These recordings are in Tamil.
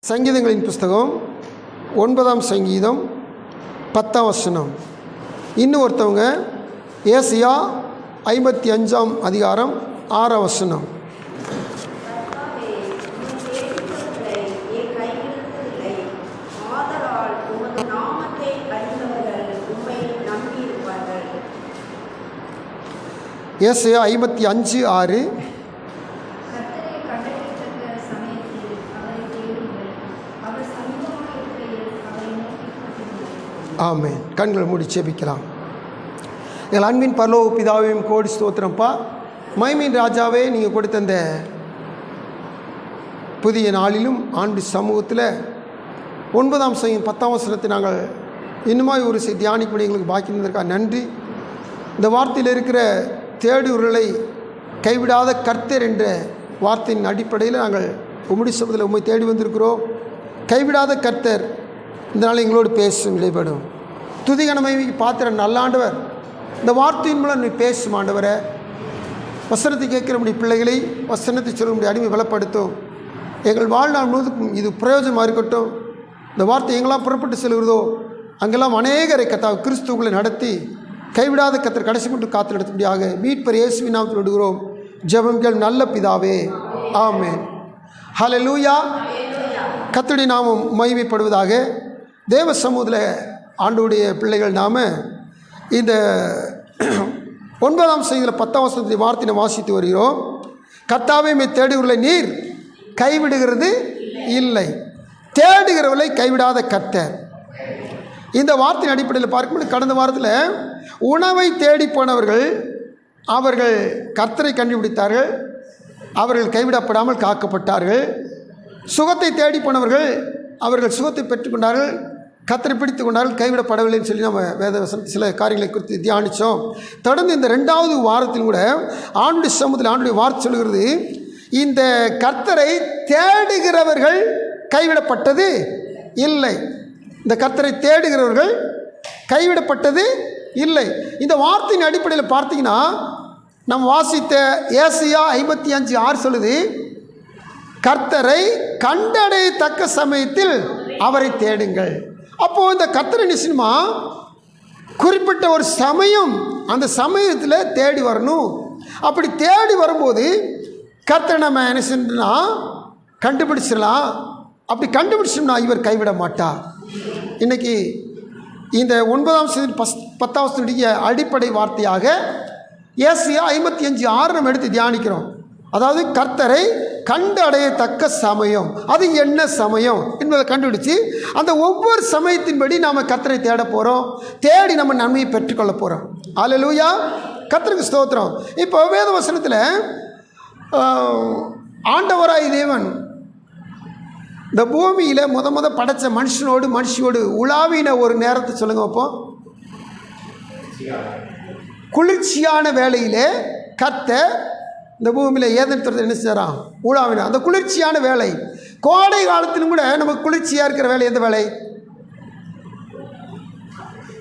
சங்கீதங்களின் புஸ்தகம் 9ஆம் சங்கீதம் 10ஆம் வசனம். இன்னும் ஒருத்தவங்க ஏசியா 55ஆம் அதிகாரம் 6ஆம் வசனம். ஏசியா 55:6. ஆமென். கண்களை மூடி ஜெபிக்கலாம். எங்கள் அன்பின் பரலோக பிதாவையும் கோடி ஸ்தோத்திரம்ப்பா. மகிமையின் ராஜாவே, நீங்கள் கொடுத்த அந்த புதிய நாளிலும் ஆண்டு சமூகத்தில் 9ஆம் சங்கீதம் 10ஆம் வசனத்தை நாங்கள் இன்னுமாய் ஒரு தியானிப்படி எங்களுக்கு பாக்கி இருந்திருக்கா நன்றி. இந்த வார்த்தையில் இருக்கிற தேடுகளை கைவிடாத கர்த்தர் என்ற வார்த்தையின் அடிப்படையில் நாங்கள் உம்முடைய சமூகத்தில் உம்மை தேடி வந்திருக்கிறோம். கைவிடாத கர்த்தர் இந்த நாள் எங்களோடு பேசும் இடைப்படும். துதிகனமைக்கு பாத்திர நல்ல ஆண்டவர், இந்த வார்த்தையின் மூலம் நீ பேசும் ஆண்டவரை. வசனத்தை கேட்கிற முடிய பிள்ளைகளை வசனத்தை சொல்ல முடிய அடிமை பலப்படுத்தும். எங்கள் வாழ்நாள் முழுவதும் இது பிரயோஜனமாக இருக்கட்டும். இந்த வார்த்தை எங்கெல்லாம் புறப்பட்டு செல்கிறதோ அங்கெல்லாம் அநேகரை கர்த்தாவே கிறிஸ்துவுகளை நடத்தி கைவிடாத கர்த்தர் கடைசி மட்டும் காத்து நடத்தும்படியாக மீட்பர் இயேசுவின் நாமத்தில் விடுகிறோம். ஜெபங்கள் நல்ல பிதாவே, ஆமென். ஹல்லேலூயா. கர்த்தருடைய நாமம் மகிமைப்படுவதாக. தேவ சமூகத்தில் ஆண்டவருடைய பிள்ளைகள் நாம இந்த 9ஆம் சங்கீதத்தில் 10ஆம் வசனத்தின் வார்த்தையை வாசித்து வருகிறோம். கர்த்தாவே மை தேடுகிறவர்களை நீர் கைவிடுகிறது இல்லை, தேடுகிறவர்களை கைவிடாத கர்த்தர். இந்த வார்த்தையின் அடிப்படையில் பார்க்கும்போது கடந்த வாரத்தில் உணவை தேடி போனவர்கள் அவர்கள் கர்த்தரை கண்டுபிடித்தார்கள், அவர்கள் கைவிடப்படாமல் காக்கப்பட்டார்கள். சுகத்தை தேடி போனவர்கள் அவர்கள் சுகத்தை பெற்றுக்கொண்டார்கள், கர்த்தரை பிடித்து கொண்டார்கள், கைவிடப்படவில்லைன்னு சொல்லி நம்ம வேதவசனத்தில் சில காரியங்களை குறித்து தியானித்தோம். தொடர்ந்து இந்த 2வது வாரத்தில் கூட ஆண்டுடைய சமூகத்தில் ஆண்டுடைய வார்த்தை சொல்கிறது, இந்த கர்த்தரை தேடுகிறவர்கள் கைவிடப்பட்டது இல்லை. இந்த கர்த்தரை தேடுகிறவர்கள் கைவிடப்பட்டது இல்லை. இந்த வார்த்தையின் அடிப்படையில் பார்த்தீங்கன்னா நம்ம வாசித்த ஏசியா 55:6 சொல்லுது, கர்த்தரை கண்டடையத்தக்க சமயத்தில் அவரை தேடுங்கள். அப்போது இந்த கர்த்தரை நிச்சயமா குறிப்பிட்ட ஒரு சமயம், அந்த சமயத்தில் தேடி வரணும். அப்படி தேடி வரும்போது கர்த்தரை நம்ம என்ன செஞ்சோம்னா கண்டுபிடிச்சிடலாம். அப்படி கண்டுபிடிச்சோம்னா இவர் கைவிட மாட்டார். இன்றைக்கி இந்த 9ஆம் சங்கீதம் 10ஆம் வசனத்துடைய அடிப்படை வார்த்தையாக ஏசியா 55:6 நம்ம எடுத்து தியானிக்கிறோம். அதாவது கர்த்தரை கண்டு அடையத்தக்க சமயம், அது என்ன சமயம் என்பதை கண்டுபிடிச்சு அந்த ஒவ்வொரு சமயத்தின்படி நாம் கர்த்தரை தேட போகிறோம், தேடி நம்ம நன்மையை பெற்றுக்கொள்ள போகிறோம். அல்லேலூயா. கர்த்தருக்கு ஸ்தோத்திரம். இப்போ வேத வசனத்தில் ஆண்டவராய் தேவன் இந்த பூமியில் முத படைத்த மனுஷியோடு உலாவின ஒரு நேரத்தை சொல்லுங்க. அப்போ குளிர்ச்சியான வேளையிலே கர்த்தர் இந்த பூமியில் ஏதேன் தோட்டத்தில் என்ன செய்கிறான், உலாவினா. அந்த குளிர்ச்சியான வேலை, கோடை காலத்திலும் கூட நமக்கு குளிர்ச்சியாக இருக்கிற வேலை எந்த வேலை?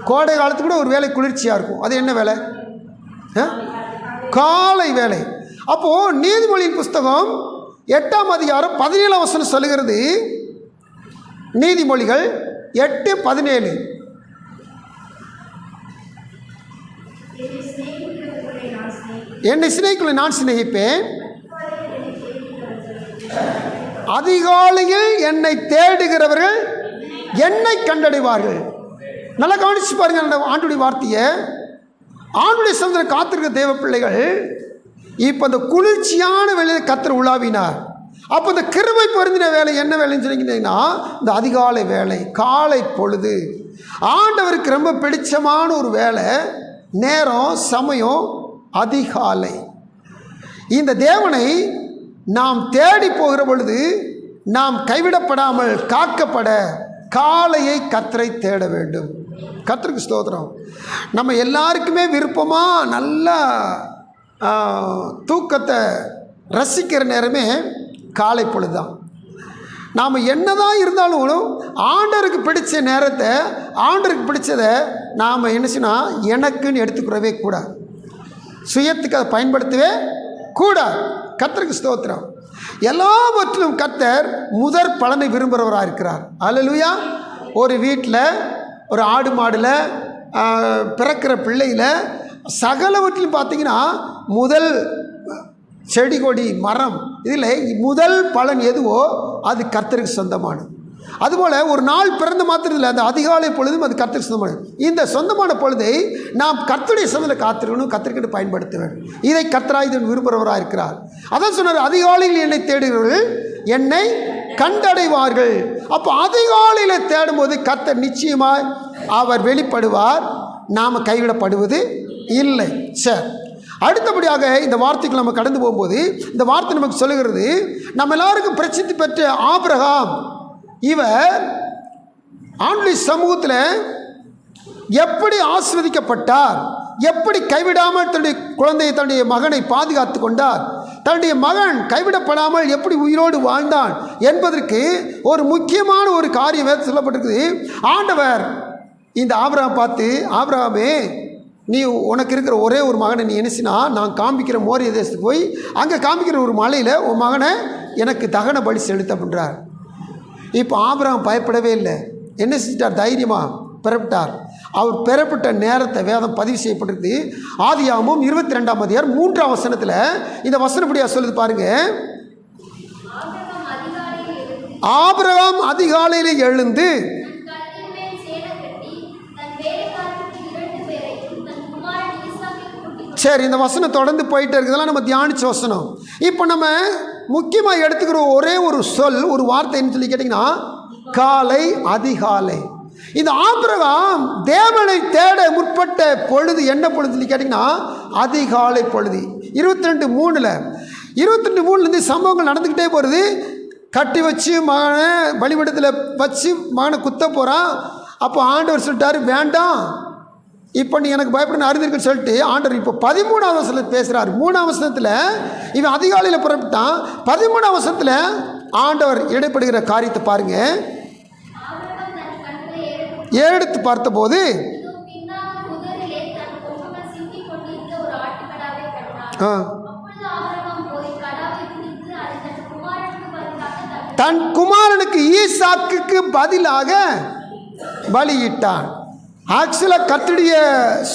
கோடை காலத்து கூட ஒரு வேலை குளிர்ச்சியாக இருக்கும். அது என்ன வேலை? காலை வேலை. அப்போது நீதிமொழியின் புஸ்தகம் 8ஆம் அதிகாரம் 17ஆம் வசனம் சொல்லுகிறது, நீதிமொழிகள் 8:17, என்னை சிநேகிக்குள்ள நான் சிநேகிப்பேன், அதிகாலையில் என்னை தேடுகிறவர்கள் என்னை கண்டடைவார்கள். நல்லா கவனிச்சு பாருங்க அந்த ஆண்டுடைய வார்த்தையை. ஆண்டுடைய சமுதிரம் காத்திருக்க தேவ பிள்ளைகள் இப்போ அந்த குளிர்ச்சியான வேலையை கர்த்தர் உலாவினார். அப்போ இந்த கிருபை பொருந்தின வேலை என்ன வேலைன்னு சொன்னீங்கன்னா இந்த அதிகாலை வேலை, காலை பொழுது. ஆண்டவருக்கு ரொம்ப பிடிச்சமான ஒரு வேலை, நேரம், சமயம் அதிகாலை. இந்த தேவனை நாம் தேடி போகிற பொழுது நாம் கைவிடப்படாமல் காக்கப்பட காலையை கர்த்தரை தேட வேண்டும். கர்த்தருக்கு ஸ்தோத்திரம். நம்ம எல்லாருக்குமே விருப்பமாக நல்லா தூக்கத்தை ரசிக்கிற நேரமே காலை பொழுது தான். நாம் என்னதான் இருந்தாலும் ஆண்டவருக்கு பிடிச்ச நேரத்தை, ஆண்டவருக்கு பிடிச்சதை நாம் என்ன செய்யணும், எனக்குன்னு எடுத்துக்கிறவே கூடாது, சுயத்துக்கு அதை பயன்படுத்தவே கூடாது. கர்த்தருக்கு ஸ்தோத்திரம். எல்லாவற்றிலும் கர்த்தர் முதற் பலனை விரும்புகிறவராக இருக்கிறார். அல்லேலூயா. ஒரு வீட்டில் ஒரு ஆடு மாடில் பிறக்கிற பிள்ளையில் சகலவற்றிலும் பார்த்தீங்கன்னா முதல் செடி கொடி மரம் இதில் முதல் பலன் எதுவோ அது கர்த்தருக்கு சொந்தமானது. அதுபோல் ஒரு நாள் பிறந்த மாத்திரத்தில் அந்த அதிகாலை பொழுதும் அது கர்த்தருக்கு சொந்தமானது. இந்த சொந்தமான பொழுதை நாம் கர்த்தருடைய சமயத்தில் காத்திருக்கணும், கர்த்தருக்கு பயன்படுத்த வேண்டும். இதை கர்த்தராய் விரும்புகிறவராக இருக்கிறார். அதான் சொன்னார், அதிகாலையில் என்னை தேடுகிறவர்கள் என்னை கண்டடைவார்கள். அப்போ அதிகாலையில் தேடும்போது கர்த்தர் நிச்சயமாய் அவர் வெளிப்படுவார், நாம் கைவிடப்படுவது இல்லை. சரி, அடுத்தபடியாக இந்த வார்த்தைக்கு நம்ம கடந்து போகும்போது இந்த வார்த்தை நமக்கு சொல்லுகிறது, நம்ம எல்லாருக்கும் பிரசித்தி பெற்ற ஆபிரகாம் இவர் ஆண்டுடைய சமூகத்தில் எப்படி ஆசீர்வதிக்கப்பட்டார், எப்படி கைவிடாமல் தன்னுடைய குழந்தையை தன்னுடைய மகனை பாதுகாத்து கொண்டார், தன்னுடைய மகன் கைவிடப்படாமல் எப்படி உயிரோடு வாழ்ந்தான் என்பதற்கு ஒரு முக்கியமான ஒரு காரியம் சொல்லப்பட்டிருக்குது. ஆண்டவர் இந்த ஆபிரகாம் பார்த்து, ஆபிரகாமே நீ உனக்கு இருக்கிற ஒரே ஒரு மகனை நீ என்னசினா நான் காமிக்கிற மோரிய தேசத்துக்கு போய் அங்கே காமிக்கிற ஒரு மலையில் உன் மகனை எனக்கு தகன பலி செலுத்த அப்படின்றார். இப்போ ஆபிரகாம் பயப்படவே இல்லை. என்ன செஞ்சிட்டார்? தைரியமாக பெறப்பட்டார். அவர் பெறப்பட்ட நேரத்தை வேதம் பதிவு செய்யப்பட்டிருக்கு. ஆதியாகமம் 22ஆம் அதிகாரம் 3ஆம் வசனத்தில் இந்த வசனப்படியாக சொல்லுது பாருங்க. ஆபிரகாம் அதிகாலையில் எழுந்து சரி, இந்த வசனம் தொடர்ந்து போயிட்டே இருக்குதெல்லாம் நம்ம தியானிச்ச வசனம். இப்போ நம்ம முக்கியமாக எடுத்துக்கிற ஒரே ஒரு சொல், ஒரு வார்த்தைன்னு சொல்லி கேட்டிங்கன்னா காலை, அதிகாலை. இந்த ஆபிரகாம் தேவனை தேட முற்பட்ட பொழுது என்ன பொழுது சொல்லி கேட்டிங்கன்னா அதிகாலை பொழுது. 22:3 சம்பவங்கள் நடந்துக்கிட்டே போகிறது. கட்டி வச்சு மகனை பலிபீடத்தில் வச்சு மகனை குத்த போகிறான். அப்போ ஆண்டவர் சொல்லிட்டாரு, வேண்டாம் இப்போ நீ எனக்கு பயப்பட அறிந்திருக்குன்னு சொல்லிட்டு ஆண்டவர் இப்போ 13ஆம் வசனத்தில் பேசுகிறார். 3ஆம் வசனத்தில் இவன் அதிகாலையில் புறப்பட்டான். 13ஆம் வசனத்தில் ஆண்டவர் இடைப்படுகிற காரியத்தை பாருங்க. ஏறெடுத்து பார்த்தபோது தன் குமாரனுக்கு ஈசாக்குக்கு பதிலாக பலியிட்டான். ஆக்சுவலாக கர்த்தருடைய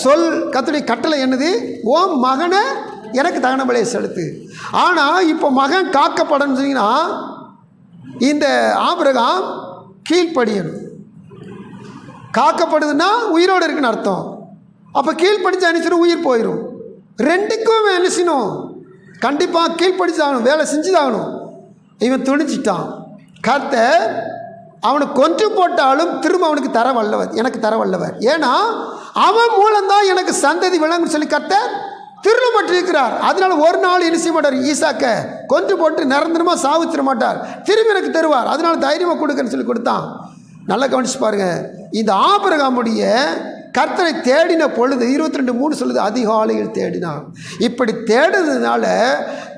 சொல், கர்த்தருடைய கட்டளை என்னது? ஓம் மகனை எனக்கு தகன பலியை செலுத்து. ஆனால் இப்போ மகன் காக்கப்படணும்னு சொன்னீங்கன்னா இந்த ஆபிரகாம் கீழ்ப்படியணும். காக்கப்படுதுன்னா உயிரோடு இருக்குன்னு அர்த்தம். அப்போ கீழ்ப்படிச்சு அனுப்பிச்சிடும், உயிர் போயிடும். ரெண்டுக்கும் அனுப்பிச்சணும், கண்டிப்பாக கீழ்ப்படிச்சாகணும், வேலை செஞ்சுதாகணும். இவன் துணிச்சிட்டான். கர்த்தர் அவனை கொன்று போட்டாலும் திரும்ப அவனுக்கு தர வல்லவர், எனக்கு தர வல்லவர். ஏன்னா அவன் மூலம்தான் எனக்கு சந்ததி விளங்குன்னு சொல்லி கர்த்தர் திரும்பப்பட்டிருக்கிறார். அதனால ஒரு நாள் என்ன செய்ய மாட்டார், ஈசாக்க கொன்று போட்டு நிரந்தரமாக சாவிச்சிட மாட்டார், திரும்பி எனக்கு தருவார். அதனால தைரியமாக கொடுக்கன்னு சொல்லி கொடுத்தான். நல்லா கவனிச்சு பாருங்க. இந்த ஆபிரகாமுடைய கர்த்தரை தேடின பொழுது 22:3 சொல்லுது, அதிகாலையில் தேடினான். இப்படி தேடுறதுனால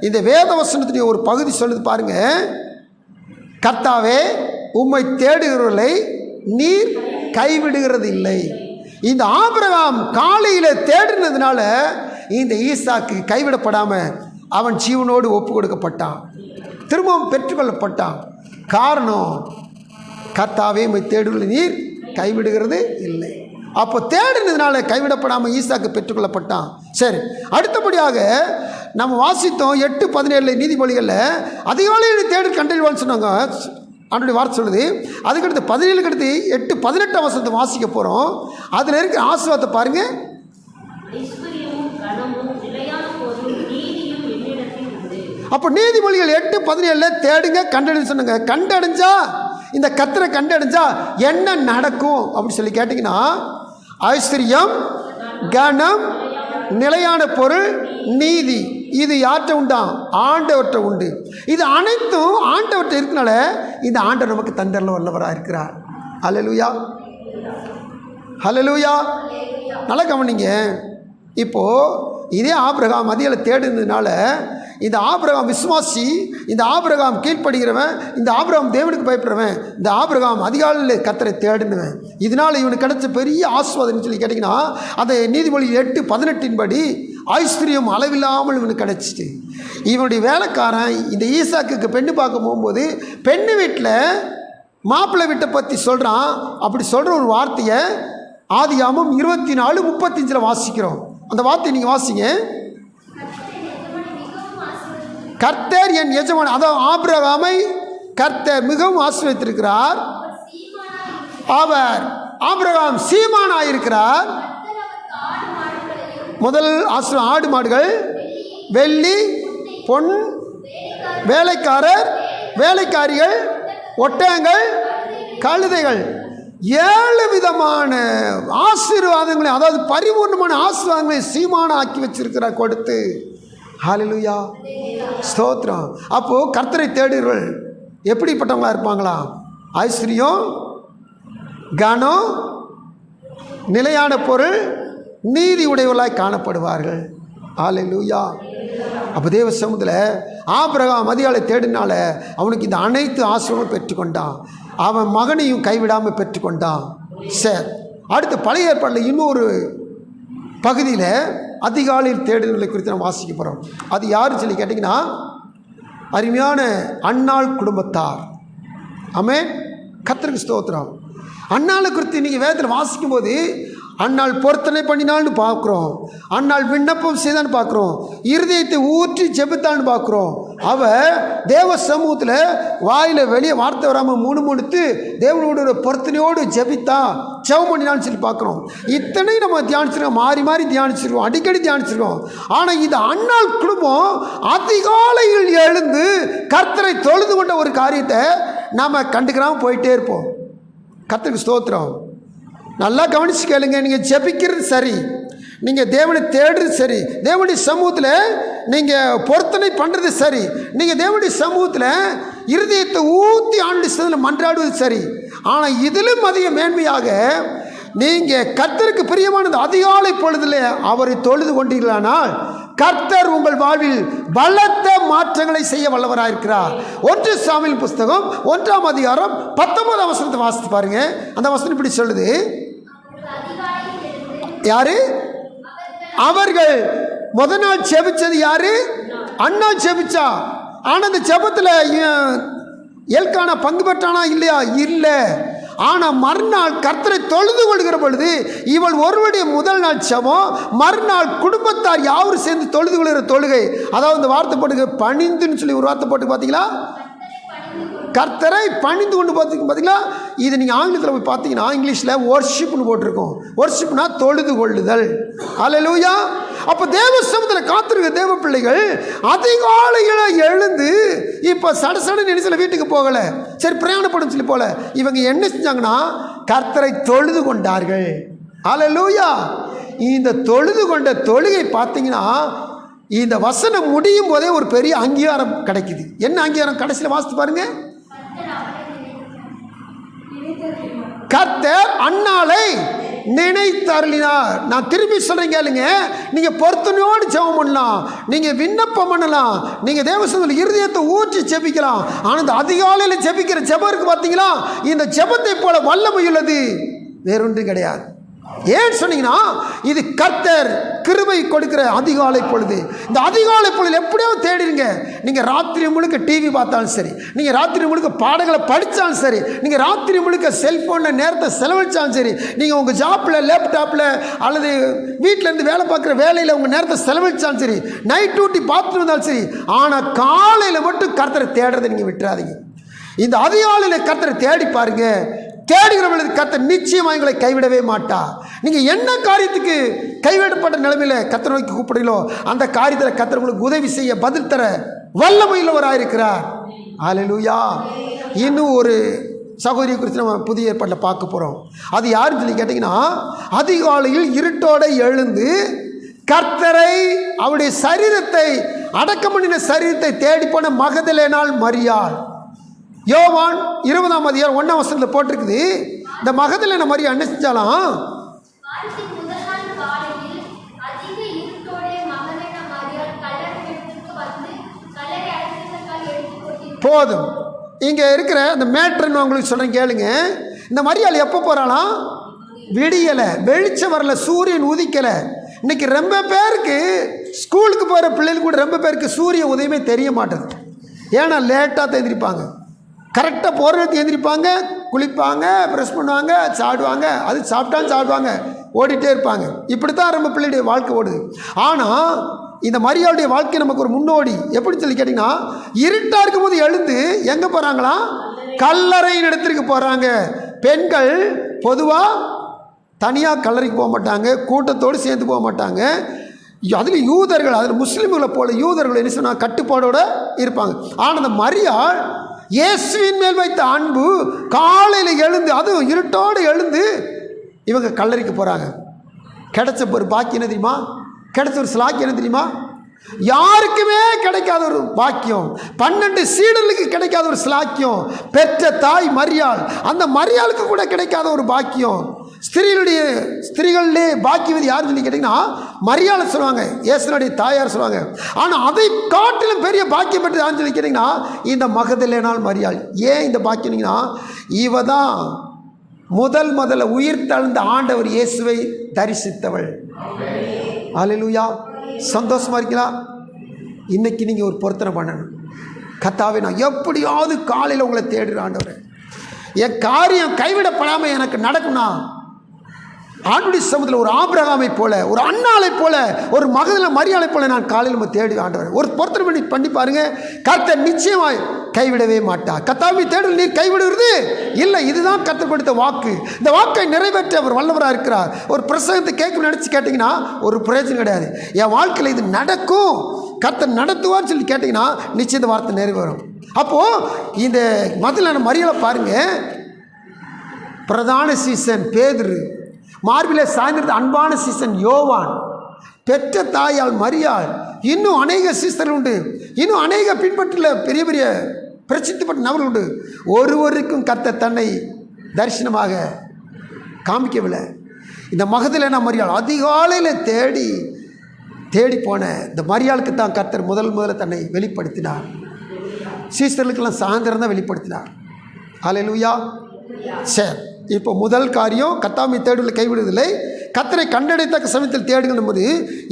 இந்த வேத வசனத்துடைய ஒரு பகுதி சொல்லுது பாருங்க, கர்த்தாவே உம்மை தேடுகிறவர்களை நீர் கைவிடுகிறது இல்லை. இந்த ஆபிரகாம் காலையில் தேடினதுனால இந்த ஈசாக்கு கைவிடப்படாமல் அவன் ஜீவனோடு ஒப்பு கொடுக்கப்பட்டான், திரும்பவும் பெற்றுக்கொள்ளப்பட்டான். காரணம், கர்த்தாவே உம்மை தேடுகிறவர்களை நீர் கைவிடுகிறது இல்லை. அப்போ தேடினதுனால கைவிடப்படாமல் ஈசாக்கு பெற்றுக்கொள்ளப்பட்டான். சரி, அடுத்தபடியாக நம்ம வாசித்தோம் 8:17 நீதிமொழிகளில் அதிகாலையில் தேடி கண்டறிவான்னு சொன்னாங்க. அவனுடைய வார்த்தை சொல்லுது. அதுக்கடுத்து 17க்கு அடுத்து 8:18 வசனத்தை வாசிக்க போகிறோம். அதில் இருக்கிற ஆசீர்வாதத்தை பாருங்க. அப்போ நீதிமொழிகள் 8:17 தேடுங்க கண்டறிஞ்சு சொன்னாங்க. கண்டடைஞ்சா இந்த கர்த்தரை கண்டடைஞ்சா என்ன நடக்கும் அப்படின்னு சொல்லி கேட்டிங்கன்னா, ஐஸ்வர்யம், கனம், நிலையான பொருள், நீதி, இது யார்கிட்ட உண்டாம்? ஆண்டவர்கிட்ட உண்டு. இது அனைத்தும் ஆண்டவர்கிட்ட இருக்கனால இந்த ஆண்டவர் நமக்கு தந்தரில் வல்லவராக இருக்கிறார். ஹல்லேலூயா, ஹல்லேலூயா. நல்லா கவனிங்க. இப்போது இதே ஆபிரகாம் அதிகாலை தேடுனதுனால இந்த ஆபிரகாம் விசுவாசி, இந்த ஆபிரகாம் கீழ்ப்படுகிறவன், இந்த ஆபிரகாம் தேவனுக்கு பயப்படுறவன், இந்த ஆபிரகாம் அதிகாலையில் கர்த்தரை தேடினவன். இதனால் இவனுக்கு கிடைச்ச பெரிய ஆசீர்வாதம்னு சொல்லி கேட்டிங்கன்னா, அந்த நீதிமொழி 8:18 படி ஐஸ்வர்யம் அளவில்லாமல் இவனுக்கு கிடச்சிட்டு. இவனுடைய வேலைக்காரன் இந்த ஈசாக்குக்கு பெண்ணு பார்க்க போகும்போது பெண்ணு வீட்டில் மாப்பிள்ளை வீட்டை பற்றி சொல்கிறான். அப்படி சொல்கிற ஒரு வார்த்தையை ஆதியாகமம் 24:35 வாசிக்கிறோம். அந்த வார்த்தையை நீங்கள் வாசிங்க. கர்த்தர் என் எஜமான், அதாவது ஆபிரகாமை கர்த்தர் மிகவும் ஆசீர்வதித்திருக்கிறார். அவர் ஆபிரகாம் சீமானாயிருக்கிறார். முதல் ஆசிரியர் ஆடு மாடுகள், வெள்ளி, பொன், வேலைக்காரர், வேலைக்காரிகள், ஒட்டகங்கள், கழுதைகள், 7 விதமான ஆசீர்வாதங்களை, அதாவது பரிபூர்ணமான ஆசீர்வாதங்களை சீமான ஆக்கி வச்சிருக்கிறார் கொடுத்து. ஹல்லேலூயா, ஸ்தோத்திரம். அப்போது கர்த்தரை தேடுகிறவர்கள் எப்படிப்பட்டவங்களா இருப்பாங்களா? ஐஸ்வர்யம், கனம், நிலையான பொருள், நீதி உடையவர்களாய் காணப்படுவார்கள். ஹல்லேலூயா. அப்போ தேவ சமூகத்தில் ஆபிரகாம் அதிகாலை தேடினால அவனுக்கு இந்த அனைத்து ஆசீர்வாதங்களும் பெற்றுக்கொண்டான். அவன் மகனையும் கைவிடாமல் பெற்றுக்கொண்டான். சரி, அடுத்து பழைய ஏற்பாட்டில் இன்னொரு பகுதியில் அதிகாலையில் தேடுதலை குறித்து நம்ம வாசிக்க போகிறோம். அது யாருன்னு சொல்லி கேட்டிங்கன்னா, அருமையான அன்னாள் குடும்பத்தார். ஆமென், கர்த்தருக்கு ஸ்தோத்திரம். அன்னாளை குறித்து நீங்கள் வேதத்தில் வாசிக்கும் போது அன்னாள் பொருத்தனை பண்ணினான்னு பார்க்குறோம், அன்னாள் விண்ணப்பம் செய்தான்னு பார்க்குறோம், இருதயத்தை ஊற்றி ஜெபித்தான்னு பார்க்குறோம். அவள் தேவ சமூகத்தில் வாயில் வெளியே வார்த்தை வராமல் முணுமுணுத்து தேவனோட பொருத்தனையோடு ஜெபித்தா, ஜெபம் பண்ணினான்னு சொல்லி பார்க்குறோம். இத்தனை நம்ம தியானிச்சிருக்கோம், மாறி மாறி தியானிச்சிருக்கோம், அடிக்கடி தியானிச்சிருக்கோம். ஆனால் இந்த அன்னாள் குடும்பம் அதிகாலையில் எழுந்து கர்த்தரை தொழுது கொண்ட ஒரு காரியத்தை நாம் கண்டுக்கிறாமல் போயிட்டே இருப்போம். கர்த்தருக்கு ஸ்தோத்திரம். நல்லா கவனிச்சு கேளுங்க. நீங்கள் ஜெபிக்கிறது சரி, நீங்கள் தேவனை தேடுறது சரி, தேவனுடைய சமூகத்தில் நீங்கள் பொருத்தனை பண்ணுறது சரி, நீங்கள் தேவனுடைய சமூகத்தில் இருதயத்தை ஊற்றி ஆண்டு மன்றாடுவது சரி. ஆனால் இதிலும் அதிக மேன்மையாக நீங்கள் கர்த்தருக்கு பிரியமானது அதிகாலை பொழுதில் அவரை தொழுது கொண்டீர்களானால் கர்த்தர் உங்கள் வாழ்வில் பலத்த மாற்றங்களை செய்ய வல்லவராயிருக்கிறார். 1 சாமுவேல் புஸ்தகம் 1ஆம் அதிகாரம் 19ஆம் வசனத்தை வாசித்து பாருங்க. அந்த வசனம் இப்படி சொல்லுது. யாரு அவர்கள்? முதல் நாள் செபிச்சது யாரு? அண்ணா செபிச்சா. ஆனால் அந்த ஜெபத்தில் எல்கானா பங்கு பெற்றானா இல்லையா? இல்லை. ஆனால் மறுநாள் கர்த்தரை தொழுது கொள்கிற பொழுது இவள் ஒருவருடைய முதல் நாள் ஜெபம், மறுநாள் குடும்பத்தார் யாரும் சேர்ந்து தொழுது கொள்கிற தொழுகை. அதாவது இந்த வார்த்தை போட்டு பணிந்துன்னு சொல்லி ஒரு வார்த்தை போட்டு பார்த்தீங்களா? கர்த்தரை பணிந்து கொண்டு பார்த்தீங்களா? இது நீங்கள் ஆங்கிலத்தில் போய் பார்த்தீங்கன்னா இங்கிலீஷில் வொர்ஷிப்னு போட்டிருக்கோம். வொர்ஷிப்னா தொழுது கொள்ளுதல். ஹல்லேலூயா. அப்போ தேவ சமூகத்தில் காத்திருக்க தேவ பிள்ளைகள் அதிகாலையில் எழுந்து இப்போ சடசட நினைச்சல வீட்டுக்கு போகலை, சரி பிரயாணப்படும் சொல்லி போல, இவங்க என்ன செஞ்சாங்கன்னா கர்த்தரை தொழுது கொண்டார்கள். ஹல்லேலூயா. இந்த தொழுது கொண்ட தொழுகை பார்த்தீங்கன்னா இந்த வசனம் முடியும் போதே ஒரு பெரிய அங்கீகாரம் கிடைக்குது. என்ன அங்கீகாரம்? கடைசியில் வாசித்து பாருங்க. கர்த்தர் அன்னாளை நினைத்தருளினார். நான் திரும்பி சொல்றேன் கேளுங்க. நீங்க பொருத்தனையோடு ஜெபம் பண்ணலாம், நீங்க விண்ணப்பம் பண்ணலாம், நீங்க தேவசனத்தில் இருதயத்தை ஊற்றி ஜெபிக்கலாம். ஆனால் இந்த அதிகாலையில் ஜெபிக்கிற ஜெபம் இருக்கு பார்த்தீங்களா, இந்த ஜெபத்தை போல வல்லமை உள்ளது வேறொன்றும் கிடையாது. ஏன் சொன்னீங்கன்னா இது கர்த்தர் கிருபை கொடுக்கிற அதிகாலை பொழுது. இந்த அதிகாலை பொழுது எப்படியாவது தேடிருங்க. நீங்கள் ராத்திரி முழுக்க டிவி பார்த்தாலும் சரி, நீங்கள் ராத்திரி முழுக்க பாடங்களை படித்தாலும் சரி, நீங்கள் ராத்திரி முழுக்க செல்ஃபோனில் நேரத்தை செலவழித்தாலும் சரி, நீங்கள் உங்கள் ஜாப்பில் லேப்டாப்பில் அல்லது வீட்டிலேருந்து வேலை பார்க்குற வேலையில் உங்கள் நேரத்தை செலவழித்தாலும் சரி, நைட் டியூட்டி பார்த்துட்டு வந்தாலும் சரி, ஆனால் காலையில் மட்டும் கர்த்தரை தேடுறதை நீங்கள் விட்டுறாதீங்க. இந்த அதிகாலையில் கர்த்தரை தேடி பாருங்க. தேடுகிறவர்களுக்கு கர்த்தர் நிச்சயமாக எங்களை கைவிடவே மாட்டார். நீங்கள் என்ன காரியத்துக்கு கைவிடப்பட்ட நிலைமையில் கர்த்தரை நோக்கி கூப்பிடுறீங்களோ அந்த காரியத்தில் கர்த்தர் உங்களுக்கு உதவி செய்ய பதில் தர வல்லமையுள்ளவராயிருக்கிறார். ஹல்லேலூயா. இன்னும் ஒரு சகோதரியை குறித்து நம்ம புதிய ஏற்பாட்டில் பார்க்க போகிறோம். அது யாருன்னு சொல்லி கேட்டிங்கன்னா, அதிகாலையில் இருட்டோடு எழுந்து கர்த்தரை அவருடைய சரீரத்தை அடக்கம் பண்ணின சரீரத்தை தேடி போன மகதலேனாள் மரியாள். யோவான் 20ஆம் அதிகாரம் 1ஆம் வசனத்தில் போட்டிருக்குது. இந்த மகதலேனா மரியா என்ன செஞ்சாலாம்? போதும். இங்கே இருக்கிற இந்த மேட்ருன்னு உங்களுக்கு சொல்கிறேன் கேளுங்க. இந்த மரியாள் எப்போ போகிறாலாம்? விடியலை, வெளிச்சம் வரல, சூரியன் உதிக்கலை. இன்னைக்கு ரொம்ப பேருக்கு ஸ்கூலுக்கு போகிற பிள்ளைகள் கூட ரொம்ப பேருக்கு சூரிய உதயமே தெரிய மாட்டேது. ஏன்னா லேட்டாக தேந்திரிப்பாங்க. கரெக்டாக போகிறதுக்கு எழுந்திரிப்பாங்க, குளிப்பாங்க, ப்ரெஷ் பண்ணுவாங்க, சாப்பிடுவாங்க, அது சாப்பிடுவாங்க, ஓடிட்டே இருப்பாங்க. இப்படி தான் நம்ம பிள்ளையுடைய வாழ்க்கை ஓடுது. ஆனால் இந்த மரியாளுடைய வாழ்க்கை நமக்கு ஒரு முன்னோடி. எப்படின்னு சொல்லி கேட்டிங்கன்னா, இருட்டாக இருக்கும்போது எழுந்து எங்கே போகிறாங்களாம்? கல்லறையின் இடத்திற்கு போகிறாங்க. பெண்கள் பொதுவாக தனியாக கல்லறைக்கு போக மாட்டாங்க, கூட்டத்தோடு சேர்ந்து போக மாட்டாங்க. அதில் யூதர்கள், அதில் முஸ்லீம்களை போல யூதர்கள் என்ன சொன்னால் கட்டுப்பாடோடு இருப்பாங்க. ஆனால் அந்த மரியாள் இயேசுவின் மேல் வைத்த அன்பு, காலையில் எழுந்து, அதுவும் இருட்டோடு எழுந்து இவங்க கல்லறைக்கு போகிறாங்க. கிடைச்ச ஒரு பாக்கியம் என்ன தெரியுமா? கிடைச்ச ஒரு சிலாக்கியம் என்ன தெரியுமா? யாருக்குமே கிடைக்காத ஒரு பாக்கியம், 12 சீடர்களுக்கு கிடைக்காத ஒரு சிலாக்கியம் பெற்ற தாய் மரியாள். அந்த மரியாளுக்கு கூட கிடைக்காத ஒரு பாக்கியம். ஸ்திரீகளிலே பாக்கியவதி யாருன்னு சொல்லி கேட்டிங்கன்னா மரியாளை சொல்லுவாங்க, இயேசுனுடைய தாயார் சொல்லுவாங்க. ஆனால் அதை காட்டிலும் பெரிய பாக்கியம் பெற்று யாருன்னு சொல்லி கேட்டிங்கன்னா இந்த மகதலேனாள் மரியாள். ஏன் இந்த பாக்கியம்னா, இவ தான் முதல்ல உயிர் தழுந்த ஆண்டவர் இயேசுவை தரிசித்தவள். அல்லேலூயா. சந்தோஷமாக இருக்கலாம். இன்றைக்கி நீங்கள் ஒரு பொருத்தனை பண்ணணும். கர்த்தாவே, நான் எப்படியாவது காலையில் உங்களை தேடுறேன் ஆண்டவரே, என் காரியம் கைவிடப்படாமல் எனக்கு நடக்கும்னா ஆண்டுடைய சமூகத்தில் ஒரு ஆபிரகாமை போல, ஒரு அண்ணாலை போல, ஒரு மகதில் மரியாதை போல நான் காலையில் நம்ம தேடி ஆண்டவர் ஒரு பொருத்தனை பண்ணி பாருங்க. கர்த்தர் நிச்சயமாய் கைவிடவே மாட்டார். கர்த்தாவை தேடல் நீர் கைவிடுவது இல்லை. இதுதான் கர்த்தர் கொடுத்த வாக்கு. இந்த வாக்கை நிறைவேற்ற அவர் வல்லவராக இருக்கிறார். ஒரு பிரசங்கத்தை கேட்கணும்னு நினச்சி கேட்டிங்கன்னா ஒரு பிரயோஜனம் கிடையாது. என் வாழ்க்கையில் இது நடக்கும், கர்த்தர் நடத்துவார்னு சொல்லி கேட்டிங்கன்னா நிச்சயம் இந்த வார்த்தை நிறைவேறும். அப்போது இந்த மதிலான மரியாதை பாருங்கள். பிரதான சீசன் பேதுரு, மார்பிலே சாய்ந்திருந்த அன்பான சீசன் யோவான், பெற்ற தாயால் மரியாள், இன்னும் அநேக சீசர்கள் உண்டு, இன்னும் அநேக பின்பற்றுள்ள பெரிய பெரிய பிரசித்திப்பட்ட நபர்கள் உண்டு. ஒருவருக்கும் கர்த்தர் தன்னை தரிசனமாக காமிக்கவில்லை. இந்த மகதலேனா மரியாள் அதிகாலையில் தேடி போன இந்த மரியாளுக்கு தான் கர்த்தர் முதல்ல தன்னை வெளிப்படுத்தினார். சீசர்களுக்கெல்லாம் சாயந்தரம் தான் வெளிப்படுத்தினார். அல்லேலூயா. சரி, இப்போ முதல் காரியம் கர்த்தாவை தேடுதலை கைவிடுவதில்லை. கர்த்தரை கண்டடைத்தக்க சமயத்தில் தேடுங்கள் என்பது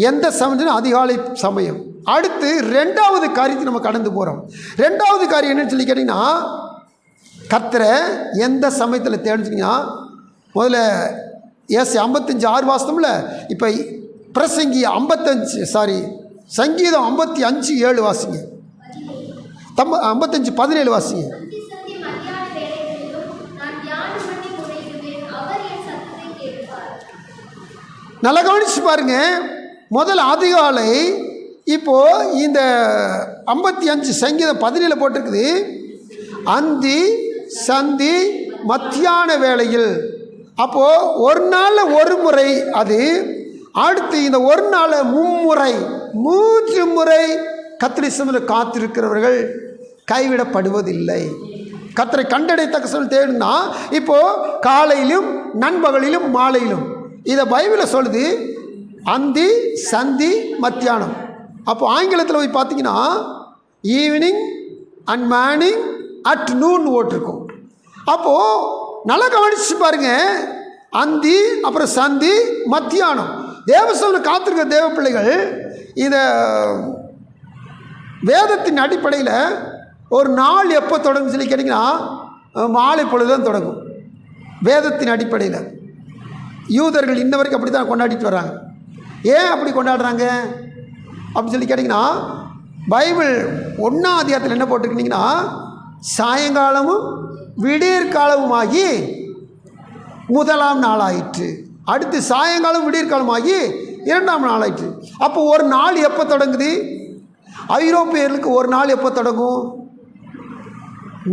எந்த சமயத்திலும் அதிகாலை சமயம். அடுத்து ரெண்டாவது காரியத்தை நம்ம கடந்து போகிறோம். ரெண்டாவது காரியம் என்னன்னு சொல்லி கேட்டிங்கன்னா, கர்த்தரை எந்த சமயத்தில் தேடுச்சிங்கன்னா, முதல்ல ஏசி 55:6 வாசனம்ல, இப்போ பிரசங்கி சங்கீதம் 55:7 வாசிங்க, 55:17 வாசிங்க. நல்லா கவனிச்சு பாருங்க. முதல் அதிகாலை, இப்போது இந்த 55 சங்கீதம் 17 போட்டிருக்குது. அந்தி சந்தி மத்தியான வேளையில். அப்போது ஒரு நாளில் ஒரு முறை அது, அடுத்து இந்த ஒரு நாளில் மும்முறை 3 முறை கர்த்தரை சமூகத்தில் காத்திருக்கிறவர்கள் கைவிடப்படுவதில்லை. கர்த்தரை கண்டடைத்தக்க சமயம் தேடுனா இப்போது காலையிலும் நண்பகலிலும் மாலையிலும். இதை பைபிளில் சொல்லுது அந்தி சந்தி மத்தியானம். அப்போ ஆங்கிலத்தில் போய் பார்த்தீங்கன்னா evening and morning at noon ஓட்டிருக்கும். அப்போது நல்லா கவனிச்சு பாருங்கள். அந்தி, அப்புறம் சந்தி, மத்தியானம். தேவசபையில் காத்திருக்கிற தேவ பிள்ளைகள் இதை வேதத்தின் அடிப்படையில் ஒரு நாள் எப்போ தொடங்கும் சொல்லி கேட்டிங்கன்னா மாலை பொழுது தான் தொடங்கும். வேதத்தின் அடிப்படையில் யூதர்கள் இன்ன வரைக்கும் அப்படி தான் கொண்டாடிட்டு வர்றாங்க. ஏன் அப்படி கொண்டாடுறாங்க அப்படின்னு சொல்லி கேட்டிங்கன்னா, பைபிள் 1ஆம் அதிகாரத்தில் என்ன போட்டிருக்கீங்கன்னா, சாயங்காலமும் விடியற்காலமுமாகி முதலாம் நாளாயிற்று, அடுத்து சாயங்காலம் விடியற்காலமாகி 2ஆம் நாளாயிற்று. அப்போ ஒரு நாள் எப்போ தொடங்குது? ஐரோப்பியர்களுக்கு ஒரு நாள் எப்போ தொடங்கும்?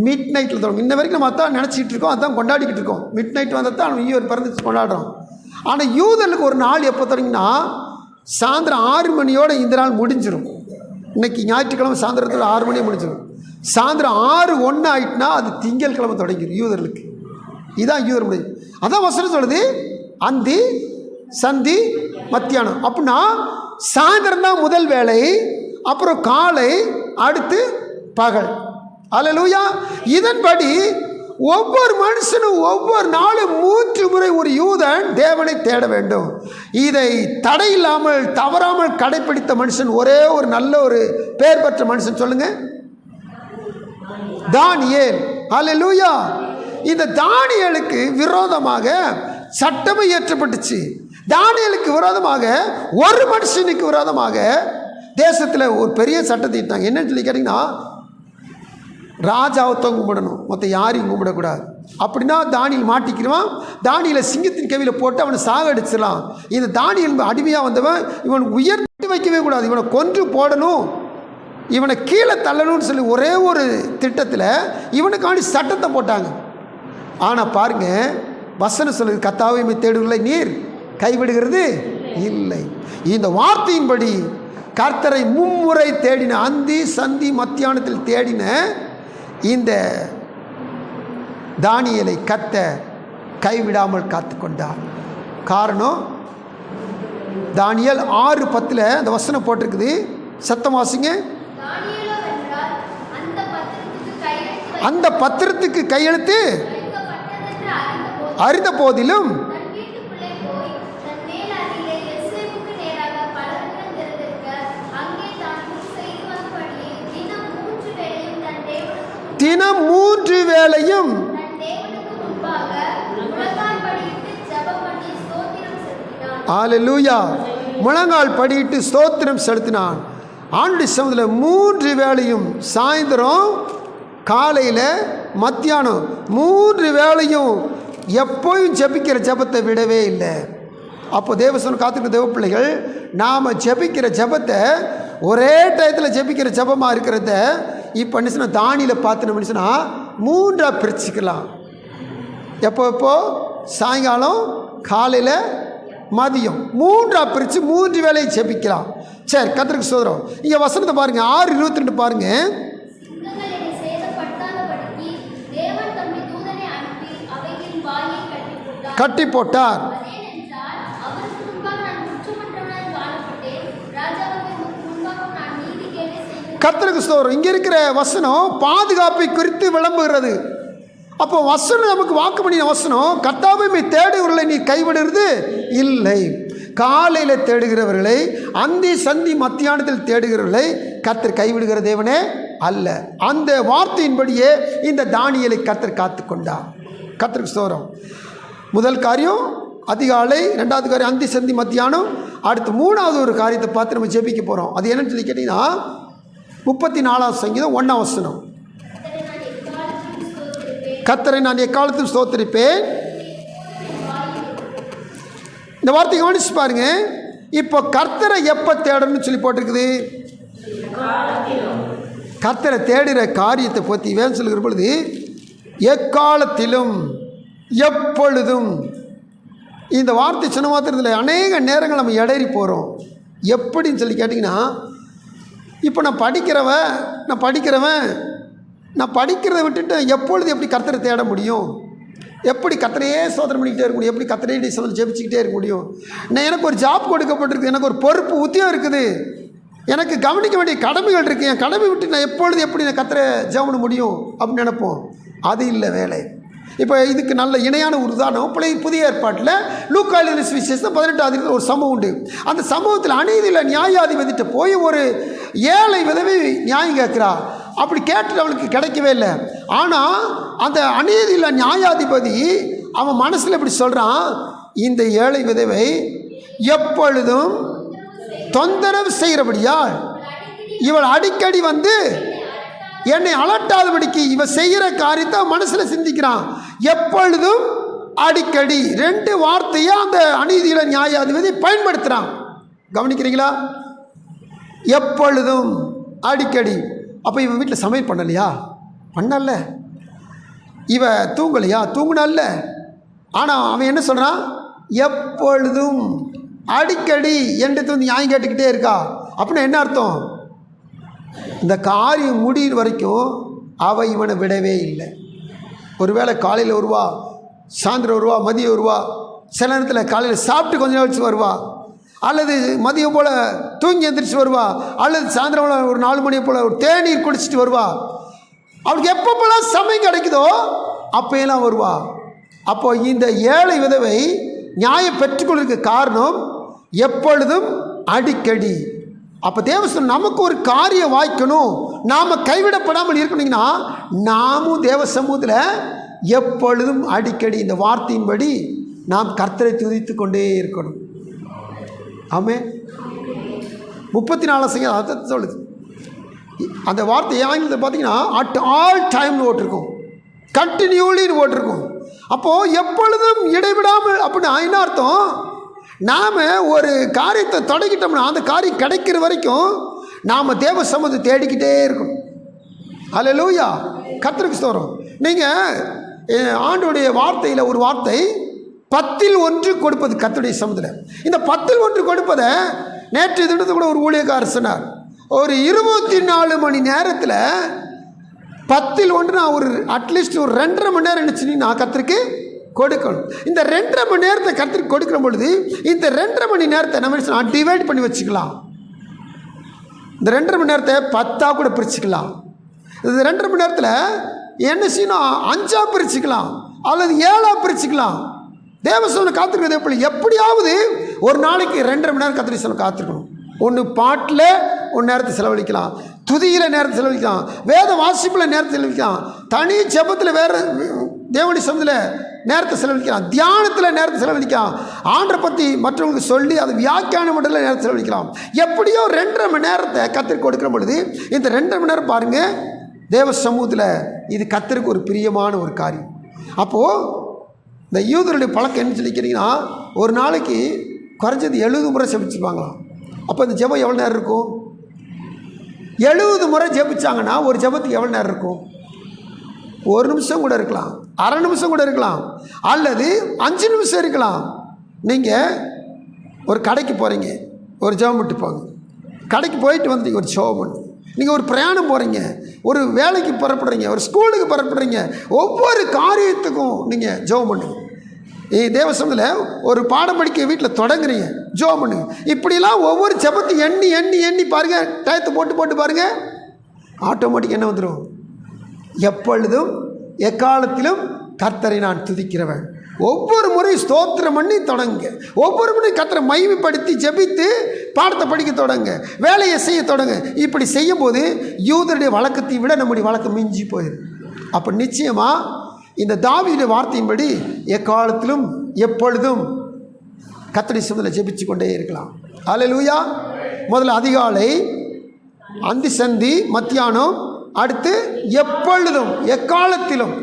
மிட் நைட்டில் தொடங்கும். இன்ன வரைக்கும் நம்ம அதான் நினச்சிக்கிட்டு இருக்கோம், அதான் கொண்டாடிக்கிட்டு இருக்கோம். மிட் நைட் வந்தால் தான் நம்ம ஈவர் பிறந்து கொண்டாடுறோம். ஆனால் யூதர்களுக்கு ஒரு நாள் எப்போ தொடங்கினா சாயந்தரம் 6 மணியோடு இந்த நாள் முடிஞ்சிடும். இன்றைக்கி ஞாயிற்றுக்கிழமை சாயந்தரத்தில் 6 மணியே முடிஞ்சிடும். சாயந்தரம் 6:01 ஆகிட்டுனா அது திங்கள் கிழமை தொடங்கிடும் யூதர்களுக்கு. இதுதான் யூதர் முடியும். அதான் வசனம் சொல்லுது அந்தி சந்தி மத்தியானம். அப்படின்னா சாயந்தரம் தான் முதல் வேலை, அப்புறம் காலை, அடுத்து பகல். அல்லேலூயா. இதன்படி ஒவ்வொரு மனுஷனும் ஒவ்வொரு நாளும் 3 முறை ஒரு யூதன் தேவனை தேட வேண்டும். இதை தடையில்லாமல் தவறாமல் கடைபிடித்த மனுஷன் ஒரே ஒரு நல்ல ஒரு பெயர் பெற்ற மனுஷன் சொல்லுங்க, தானியேல். அல்லேலூயா. இந்த தானியேலுக்கு விரோதமாக சட்டமே இயற்றப்பட்டுச்சு. தானியேலுக்கு விரோதமாக ஒரு மனுஷனுக்கு விரோதமாக தேசத்தில் ஒரு பெரிய சட்டத்தை இட்டாங்க. என்னன்னு சொல்லி கேட்டிங்கன்னா, ராஜாவத்தான் கும்பிடணும், மற்ற யாரையும் கும்பிடக்கூடாது. அப்படின்னா தானியல் மாட்டிக்கிறான். தானியலை சிங்கத்தின் கவியில் போட்டு அவனை சாகடிச்சிடலாம். இந்த தானியல் அடிமையாக வந்தவன் இவன் உயர்த்தி வைக்கவே கூடாது, இவனை கொன்று போடணும், இவனை கீழே தள்ளணும்னு சொல்லி ஒரே ஒரு திட்டத்தில் இவனுக்காண்டி சட்டத்தை போட்டாங்க. ஆனால் பாருங்க, வசனம் சொல்லுது, கர்த்தாவை தேடுவதில்லை நீர் கைவிடுகிறது இல்லை. இந்த வார்த்தையின்படி கர்த்தரை 3 முறை தேடின, அந்தி சந்தி மத்தியானத்தில் தேடின இந்த தானியேலை கர்த்தர் கைவிடாமல் காத்து கொண்டார். காரணம், தானியேல் 6:10 அந்த வசனம் போட்டிருக்குது. சத்தம் வாசிங்க. அந்த பத்திரத்துக்கு கையெழுத்து அறிந்த போதிலும் தினம் 3 வேளையும் அல்லேலூயா முழங்கால் படியிட்டு ஸ்தோத்திரம் செலுத்தினான். ஆண்டு சமூகத்தில் 3 வேளையும், சாயந்தரம், காலையில், மத்தியானம் 3 வேளையும் எப்போயும் ஜெபிக்கிற ஜெபத்தை விடவே இல்லை. அப்போ தேவசனம் காத்துக்கிற தேவ பிள்ளைகள், நாம் ஜெபிக்கிற ஜெபத்தை ஒரே டயத்தில் ஜெபிக்கிற ஜெபமாக இருக்கிறத இப்போ என்ன தானியில் பார்த்து மனுஷனா 3ஆக பிரிச்சுக்கலாம். எப்போ சாயங்காலம், காலையில், மதியம் 3ஆக பிரித்து 3 வேளையும் ஜெபிக்கலாம். சரி, கர்த்தருக்கு ஸ்தோத்திரம். இங்கே வசனத்தை பாருங்கள், 6:22 பாருங்கள். கட்டி போட்டார். கர்த்தருக்கு ஸ்தோத்திரம். இங்கே இருக்கிற வசனம் பாதுகாப்பை குறித்து விளம்புகிறது. அப்போ வசனம் நமக்கு வாக்கு பண்ணின வசனம், கர்த்தாவை தேடுகிறவர்களை நீ கைவிடுறது இல்லை. காலையில் தேடுகிறவர்களை, அந்தி சந்தி மத்தியானத்தில் தேடுகிறவர்களை கர்த்தர் கைவிடுகிற தேவனே அல்ல. அந்த வார்த்தையின்படியே இந்த தானியேலை கர்த்தர் காத்து கொண்டார். கர்த்தருக்கு ஸ்தோத்திரம். முதல் காரியம் அதிகாலை, 2வது காரியம் அந்தி சந்தி மத்தியானம், அடுத்து 3வது ஒரு காரியத்தை பார்த்து நம்ம ஜெபிக்க போகிறோம். அது என்னன்னு சொல்லி கேட்டிங்கன்னா, 34ஆம் சங்கீதம் 1ஆம் வசனம். கர்த்தரை நான் எக்காலத்தும் ஸ்தோத்திரிப்பேன். இந்த வார்த்தை கவனிச்சு பாருங்க. இப்போ கர்த்தரை எப்போ தேடணும்னு சொல்லி போட்டிருக்குது. கர்த்தரை தேடுகிற காரியத்தை பற்றி வேன் சொல்லுகிற பொழுது, எக்காலத்திலும் எப்பொழுதும். இந்த வார்த்தை சொன்ன மாத்திரத்தில் அநேக நேரங்கள் நம்ம இடறி போகிறோம். எப்படின்னு சொல்லி கேட்டிங்கன்னா, இப்போ நான் படிக்கிறத விட்டுட்டு எப்பொழுது எப்படி கர்த்தரை தேட முடியும்? எப்படி கர்த்தரையே சோதனை பண்ணிக்கிட்டே இருக்க முடியும்? எப்படி கர்த்தரையே சொல்லி ஜெபிச்சுக்கிட்டே இருக்க முடியும்? எனக்கு ஒரு ஜாப் கொடுக்கப்பட்டிருக்கு, எனக்கு ஒரு பொறுப்பு உத்தியோகம் இருக்குது, எனக்கு கவனிக்க வேண்டிய கடமைகள் இருக்குது, என் கடமை விட்டு நான் எப்பொழுது எப்படி நான் கர்த்தரை ஜெபம் பண்ண முடியும் அப்படின்னு நினைப்போம். அது இல்லை வேலை. இப்போ இதுக்கு நல்ல இணையான ஒரு உதாரணம் புதிய ஏற்பாட்டில் லூக்கா எழுதின சுவிசேஷம் 18ஆம் ஒரு சம்பவம் உண்டு. அந்த சம்பவத்தில் அநீதியில் நியாயாதிபதிட்ட போய் ஒரு ஏழை விதவை நியாயம் கேட்குறா. அப்படி கேட்டுட்டு அவளுக்கு கிடைக்கவே இல்லை. ஆனால் அந்த அநீதியில் நியாயாதிபதி அவன் மனசில் இப்படி சொல்கிறான், இந்த ஏழை விதவை எப்பொழுதும் தொந்தரவு செய்கிறபடியால் இவள் அடிக்கடி வந்து என்னை அலட்டாதபடிக்கு இவ செய்கிற காரியத்தை மனசில் சிந்திக்கிறான். எப்பொழுதும், அடிக்கடி 2 வார்த்தையை அந்த அநீதியில நியாயாதிபதி பயன்படுத்துகிறான். கவனிக்கிறீங்களா? எப்பொழுதும், அடிக்கடி. அப்போ இவன் வீட்டில் சமையல் பண்ணலையா? பண்ணல. இவ தூங்கலையா? தூங்குனால. ஆனால் அவன் என்ன சொல்கிறான்? எப்பொழுதும், அடிக்கடி என்று நியாயம் கேட்டுக்கிட்டே இருக்கா. அப்படின்னா என்ன அர்த்தம்? இந்த காரியம் முடிகிற வரைக்கும் அவள் இவனை விடவே இல்லை. ஒருவேளை காலையில் வருவா, சாயந்தரம் வருவா, மதியம் வருவா, சில நேரத்தில் காலையில் சாப்பிட்டு கொஞ்சம் நேரம் கழிச்சு வருவா, அல்லது மதியம் போல் தூங்கி எந்திரிச்சு வருவா, அல்லது சாயந்தரம் ஒரு 4 மணியை போல் ஒரு தேநீர் குடிச்சிட்டு வருவா. அவளுக்கு எப்போ போல சமயம் கிடைக்குதோ அப்பையெல்லாம் வருவா. அப்போ இந்த ஏழை விதவை நியாயம் பெற்றுக்கொள்ளுக்கு காரணம் எப்பொழுதும் அடிக்கடி. அப்போ தேவசம் நமக்கு ஒரு காரியம் வாய்க்கணும், நாம் கைவிடப்படாமல் இருக்கணுங்கன்னா நாமும் தேவ சமூகத்தில் எப்பொழுதும் அடிக்கடி இந்த வார்த்தையின்படி நாம் கர்த்தரை துதித்து கொண்டே இருக்கணும். ஆமென். 34 அதை சொல்லுது. அந்த வார்த்தை ஆங்கிலத்தில் பார்த்தீங்கன்னா அட் ஆல் டைம்னு ஓட்டிருக்கும், கண்டினியூலின்னு ஓட்டிருக்கும். அப்போது எப்பொழுதும் இடைவிடாமல் அப்படின்னா என்ன அர்த்தம்? நாம் ஒரு காரியத்தை தொடங்கிட்டோம்னா அந்த காரியம் கிடைக்கிற வரைக்கும் நாம் தேவ சமூகத்தை தேடிக்கிட்டே இருக்கணும். அல்லேலூயா, கர்த்தருக்கு ஸ்தோத்திரம். நீங்கள் ஆண்டவருடைய வார்த்தையில் ஒரு வார்த்தை 10ல் 1 கொடுப்பது கர்த்தருடைய சமூகத்தில். இந்த 10ல் 1 கொடுப்பதை நேற்று தினத்து கூட ஒரு ஊழியக்காரர் சொன்னார். ஒரு 24 மணி நேரத்தில் 10ல் 1 நான் ஒரு அட்லீஸ்ட் ஒரு 2.5 மணி நேரம் நினச்சினீங்கன்னா கர்த்தருக்கு கொடுக்கணும். இந்த 2.5 மணி நேரத்தை கர்த்தருக்கு கொடுக்குற பொழுது இந்த 2.5 மணி நேரத்தை நம்ம டிவைட் பண்ணி வச்சுக்கலாம். இந்த 2.5 மணி நேரத்தை 10ஆக கூட பிரிச்சுக்கலாம். இந்த 2.5 மணி நேரத்தில் என்ன செய்யணும், 5ஆக பிரிச்சுக்கலாம் அல்லது 7ஆக பிரிச்சுக்கலாம். தேவசோனை காத்திருக்கிறது எப்படியாவது ஒரு நாளைக்கு 2.5 மணி நேரம் கர்த்தருடைய சமூகத்தில் காத்திருக்கணும். ஒன்று பாட்டில் ஒரு நேரத்தை செலவழிக்கலாம், துதியில் நேரத்தை செலவழிக்கலாம், வேத வாசிப்பில் நேரத்தை செலவழிக்கலாம், தனி ஜெபத்தில் வேறு தேவனுடைய சமூகத்தில் நேரத்தை செலவழிக்கலாம், தியானத்தில் நேரத்தை செலவழிக்கலாம், ஆண்டரை பற்றி மற்றவங்களுக்கு சொல்லி அது வியாக்கியானம் மண்டல நேரத்தை செலவழிக்கலாம். எப்படியோ 2.5 மணி நேரத்தை கர்த்தருக்கு கொடுக்குற பொழுது இந்த 2.5 மணி நேரம் பாருங்கள் தேவ சமூகத்தில் இது கர்த்தருக்கு ஒரு பிரியமான ஒரு காரியம். அப்போது இந்த யூதருடைய பழக்கம் என்ன சொல்லிக்கிறீங்கன்னா ஒரு நாளைக்கு குறைஞ்சது 70 முறை ஜெபிச்சுருவாங்களாம். அப்போ இந்த ஜெபம் எவ்வளோ நேரம் இருக்கும்? 70 முறை ஜெபிச்சாங்கன்னா ஒரு ஜெபத்துக்கு எவ்வளோ நேரம் இருக்கும்? 1 நிமிஷம் கூட இருக்கலாம், 1/2 நிமிஷம் கூட இருக்கலாம், அல்லது 5 நிமிஷம் இருக்கலாம். நீங்கள் ஒரு கடைக்கு போகிறீங்க, ஒரு ஜெபம் பண்ணிட்டு போங்க. கடைக்கு போயிட்டு வந்து ஒரு ஜெபம் பண்ணு. நீங்கள் ஒரு பிரயாணம் போகிறீங்க, ஒரு வேலைக்கு புறப்படுறீங்க, ஒரு ஸ்கூலுக்கு புறப்படுறீங்க, ஒவ்வொரு காரியத்துக்கும் நீங்கள் ஜெபம் பண்ணுங்க. தேவசமத்தில் ஒரு பாடம் படிக்க வீட்டில் தொடங்குறீங்க, ஜெபம் பண்ணுங்க. இப்படிலாம் ஒவ்வொரு ஜெபத்தையும் எண்ணி எண்ணி எண்ணி பாருங்கள், டயத்தை போட்டு போட்டு பாருங்கள், ஆட்டோமேட்டிக் என்ன வந்துடும்? எப்பொழுதும் எக்காலத்திலும் கர்த்தரை நான் துதிக்கிறவன். ஒவ்வொரு முறையும் ஸ்தோத்திரம் பண்ணி தொடங்க, ஒவ்வொரு முறையும் கர்த்தரை மகிமைப்படுத்தி ஜெபித்து பாடத்தை படிக்க தொடங்க, வேலையை செய்ய தொடங்க. இப்படி செய்யும்போது யூதருடைய வழக்கத்தை விட நம்முடைய வழக்கம் மிஞ்சி போயிடும். அப்போ நிச்சயமாக இந்த தாவீதுடைய வார்த்தையின்படி எக்காலத்திலும் எப்பொழுதும் கர்த்தருடைய சமூகத்தில் ஜெபிச்சு கொண்டே இருக்கலாம். அல்லேலூயா. முதல்ல அதிகாலை, அந்தி சந்தி, மத்தியானம், அடுத்து எப்பொழுதும் எக்காலத்திலும்.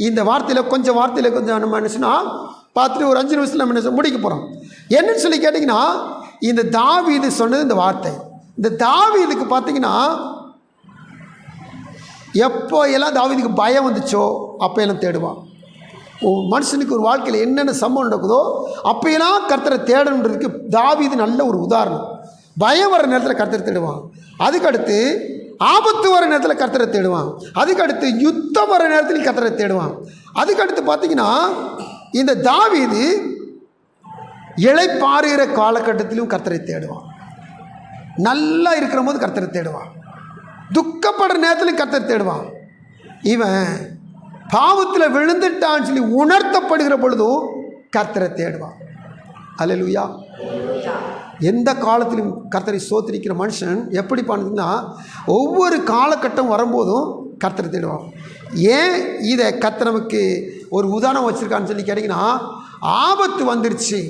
இந்த வார்த்தையில் கொஞ்சம் நம்ம என்ன சொன்னால் பார்த்துட்டு ஒரு 5 நிமிஷத்தில் நம்ம என்ன முடிக்க போகிறோம். என்னன்னு சொல்லி கேட்டிங்கன்னா இந்த தாவீது சொன்னது இந்த வார்த்தை. இந்த தாவீதுக்கு பார்த்தீங்கன்னா எப்போ எல்லாம் தாவீதுக்கு பயம் வந்துச்சோ அப்போ எல்லாம் தேடுவான். மனுஷனுக்கு ஒரு வாழ்க்கையில் என்னென்ன சம்பவம் நடக்குதோ அப்போயெல்லாம் கர்த்தரை தேடணுன்றதுக்கு தாவீது நல்ல ஒரு உதாரணம். பயம் வர நேரத்தில் கர்த்தரை தேடுவான், அதுக்கடுத்து ஆபத்து வர நேரத்தில் கர்த்தரை தேடுவான், அதுக்கடுத்து யுத்தம் வர நேரத்தில் கர்த்தரை தேடுவான், அதுக்கடுத்து பார்த்தீங்கன்னா இந்த தாவீது இளைப்பாறுகிற காலகட்டத்திலும் கர்த்தரை தேடுவான், நல்லா இருக்கிற போது கர்த்தரை தேடுவான், துக்கப்படுற நேரத்திலும் கர்த்தரை தேடுவான். இவன் பாவத்தில் விழுந்துட்டான்னு சொல்லி உணர்த்தப்படுகிற பொழுதும் கர்த்தரை தேடுவான். அல்லேலூயா. எந்த காலத்திலும் கர்த்தரை ஸ்தோத்திரிக்கிற மனுஷன் எப்படி பண்ணுதுன்னா ஒவ்வொரு காலகட்டம் வரும்போதும் கர்த்தரை தேடுவான். ஏன் இதை கர்த்தர் நமக்கு ஒரு உதாரணம் வச்சுருக்கான்னு சொல்லி கேட்டிங்கன்னா, ஆபத்து வந்துருச்சு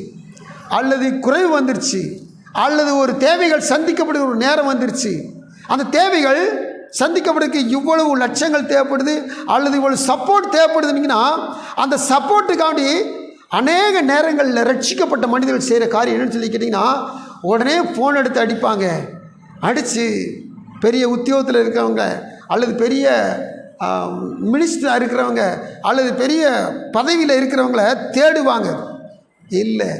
அல்லது குறைவு வந்துருச்சு அல்லது ஒரு தேவைகள் சந்திக்கப்படுகிற ஒரு நேரம் வந்துருச்சு, அந்த தேவைகள் சந்திக்கப்படுறதுக்கு இவ்வளவு லட்சங்கள் தேவைப்படுது அல்லது இவ்வளவு சப்போர்ட் தேவைப்படுதுன்னா அந்த சப்போர்ட்டுக்காண்டி அநேக நேரங்களில் ரட்சிக்கப்பட்ட மனிதர்கள் செய்கிற காரியம் என்னன்னு சொல்லி கேட்டிங்கன்னா உடனே ஃபோன் எடுத்து அடிப்பாங்க. அடித்து பெரிய உத்தியோகத்தில் இருக்கிறவங்க அல்லது பெரிய மினிஸ்டராக இருக்கிறவங்க அல்லது பெரிய பதவியில் இருக்கிறவங்கள தேடுவாங்க. இல்லை,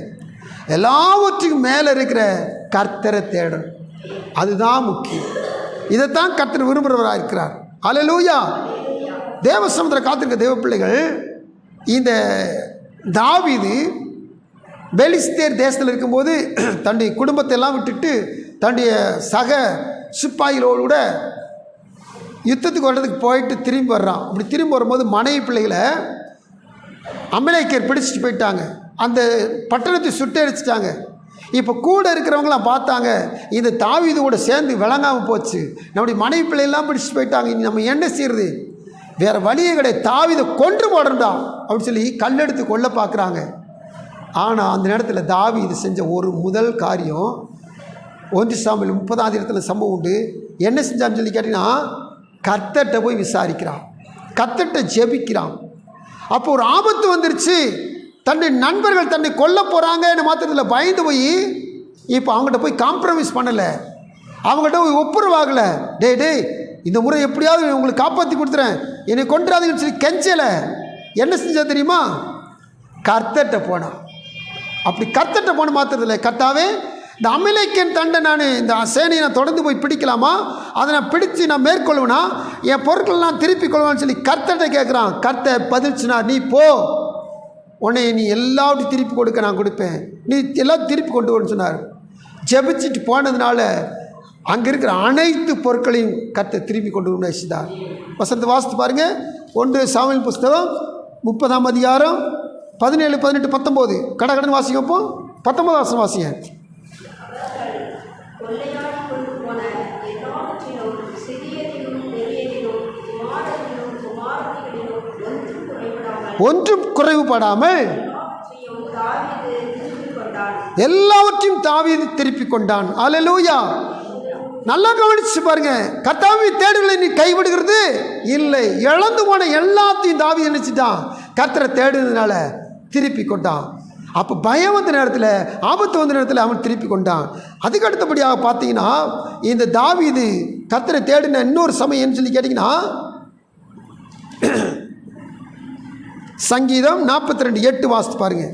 எல்லாவற்றுக்கும் மேலே இருக்கிற கர்த்தரை தேடணும், அதுதான் முக்கியம். இதைத்தான் கர்த்தர் விரும்புகிறவராக இருக்கிறார். அல்லேலூயா. தேவ சமுத்திர காத்திருக்க தேவ பிள்ளைகள், இந்த தாவீது பெலிஸ்தேர் தேசத்தில் இருக்கும்போது தன்னுடைய குடும்பத்தை எல்லாம் விட்டுட்டு தன்னுடைய சக சிப்பாய்களோடு கூட யுத்தத்துக்கு வர்றதுக்கு போயிட்டு திரும்பி வர்றான். அப்படி திரும்பி வரும்போது மனைவி பிள்ளைகளை அமலேக்கியர் பிடிச்சிட்டு போயிட்டாங்க, அந்த பட்டணத்தை சுட்டெரிச்சிட்டாங்க. இப்போ கூட இருக்கிறவங்களாம் பார்த்தாங்க, இந்த தாவீது கூட சேர்ந்து விளங்காமல் போச்சு, நம்முடைய மனைவி பிள்ளையெல்லாம் பிடிச்சிட்டு போயிட்டாங்க, இனி நம்ம என்ன செய்யறது, வேறு வழியே கிடையாது, தாவீதை கொன்று போடுறா அப்படின்னு சொல்லி கல்லெடுத்து கொல்ல பார்க்குறாங்க. ஆனால் அந்த நேரத்தில் தாவீது செஞ்ச ஒரு முதல் காரியம், 1 சாமுவேல் 30 சம்பவம் உண்டு. என்ன செஞ்சான்னு சொல்லி கேட்டிங்கன்னா, கர்த்தர்கிட்ட போய் விசாரிக்கிறான், கர்த்தர்கிட்ட ஜெபிக்கிறான். அப்போ ஒரு ஆபத்து வந்துருச்சு, தன்னுடைய நண்பர்கள் தன்னை கொல்ல போகிறாங்கன்னு மாத்திரத்தில் பயந்து போய் இப்போ அவங்ககிட்ட போய் காம்ப்ரமைஸ் பண்ணலை, அவங்ககிட்ட போய் ஒப்புரவாகலை. டேய் இந்த முறை எப்படியாவது உங்களுக்கு காப்பாற்றி கொடுத்துறேன், என்னை கொன்றாதீங்கன்னு சொல்லி கெஞ்சலை. என்ன செஞ்சா தெரியுமா, கர்த்தர்கிட்ட போனான். அப்படி கர்த்தர்கிட்ட போன மாத்திரத்தில், கர்த்தாவே இந்த அமலேக்கியன் தண்டை நான் இந்த சேனையை நான் தொடர்ந்து போய் பிடிக்கலாமா, அதை நான் பிடிச்சி நான் மேற்கொள்வேனா, என் பொருட்கள்லாம் திருப்பி கொள்வான்னு சொல்லி கர்த்தர்கிட்ட கேட்குறான். கர்த்தர் பதில்ச்சுனா, நீ போ, உன்னை நீ எல்லாத்தையும் திருப்பி கொடுக்க நான் கொடுப்பேன், நீ எல்லாத்தையும் திருப்பி கொண்டு வரணும்னு சொன்னார். ஜெபிச்சுட்டு போனதுனால அங்கே இருக்கிற அனைத்து பொருட்களையும் கர்த்தர் திருப்பி கொண்டு வந்து வச்சுட்டார். வசனத்தை வாசித்து பாருங்கள், 1 சாமுவேல் புஸ்தகம் 30 அதிகாரம் 17, 18, 19 கடன் வாசிக்கப்போ 19 வருஷம் வாசிங்க. ஒன்றும் குறைவுபடாமல் எல்லாவற்றையும் தாவீது திருப்பி கொண்டான். அல்லேலூயா. நல்லா கவனிச்சு பாருங்க, கர்த்தாவை தேடுகளை நீ கைவிடுகிறது இல்லை. இழந்து போன எல்லாத்தையும் தாவீது நினைச்சிட்டான், கர்த்தரை தேடுனதுனால திருப்பி கொண்டான். அப்போ பயம் வந்த நேரத்தில், ஆபத்து வந்த நேரத்தில் அவன் திருப்பி கொண்டான். அதுக்கு அடுத்தபடியாக பார்த்தீங்கன்னா, இந்த தாவீது கர்த்தரை தேடின இன்னொரு சமயம் சொல்லி கேட்டிங்கன்னா, சங்கீதம் 42:8 வாசித்து பாருங்க.